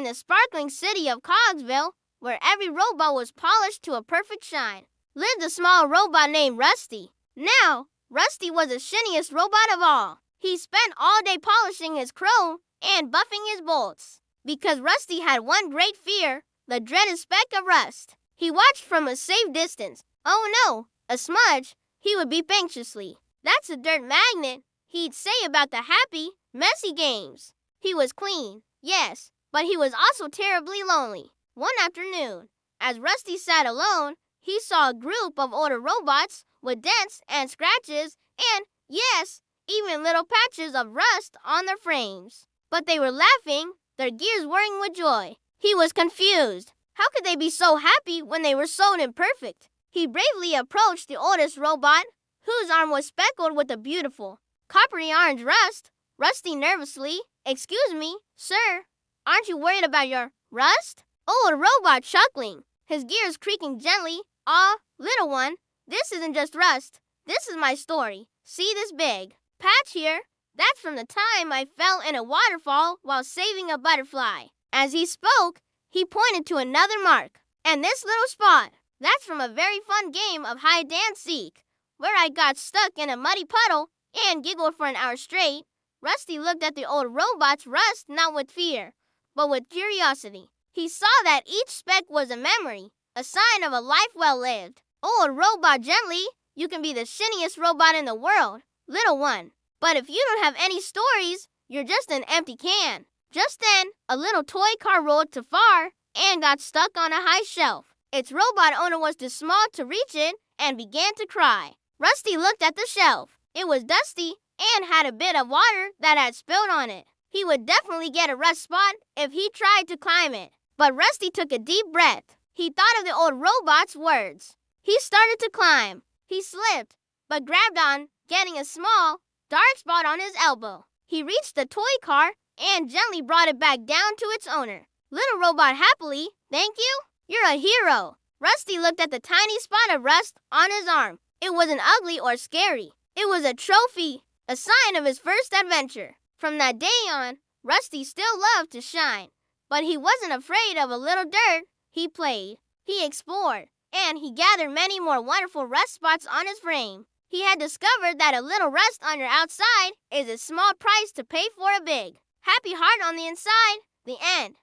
in the sparkling city of Cogsville, where every robot was polished to a perfect shine, lived a small robot named Rusty. Now, Rusty was the shiniest robot of all. He spent all day polishing his chrome and buffing his bolts, because Rusty had one great fear, the dreaded speck of rust. He watched from a safe distance. Oh no, a smudge, he would beep anxiously. That's a dirt magnet, he'd say about the happy, messy games. He was clean, yes, but he was also terribly lonely. One afternoon, as Rusty sat alone, he saw a group of older robots with dents and scratches and, yes, even little patches of rust on their frames. But they were laughing, their gears whirring with joy. He was confused. How could they be so happy when they were so imperfect? He bravely approached the oldest robot, whose arm was speckled with a beautiful, coppery orange rust. Rusty nervously, "Excuse me, sir, aren't you worried about your rust?" Old robot chuckling, his gears creaking gently. "Ah, little one, this isn't just rust. This is my story. See this big patch here? That's from the time I fell in a waterfall while saving a butterfly." As he spoke, he pointed to another mark. "And this little spot, that's from a very fun game of hide and seek, where I got stuck in a muddy puddle and giggled for an hour straight." Rusty looked at the old robot's rust not with fear, but with curiosity. He saw that each speck was a memory, a sign of a life well lived. "Old robot, gently, you can be the shiniest robot in the world, little one. But if you don't have any stories, you're just an empty can." Just then, a little toy car rolled too far and got stuck on a high shelf. Its robot owner was too small to reach it and began to cry. Rusty looked at the shelf. It was dusty and had a bit of water that had spilled on it. He would definitely get a rust spot if he tried to climb it. But Rusty took a deep breath. He thought of the old robot's words. He started to climb. He slipped, but grabbed on, getting a small, dark spot on his elbow. He reached the toy car and gently brought it back down to its owner. Little robot happily, "Thank you. You're a hero." Rusty looked at the tiny spot of rust on his arm. It wasn't ugly or scary. It was a trophy, a sign of his first adventure. From that day on, Rusty still loved to shine, but he wasn't afraid of a little dirt. He played, he explored, and he gathered many more wonderful rust spots on his frame. He had discovered that a little rust on your outside is a small price to pay for a big, happy heart on the inside. The end.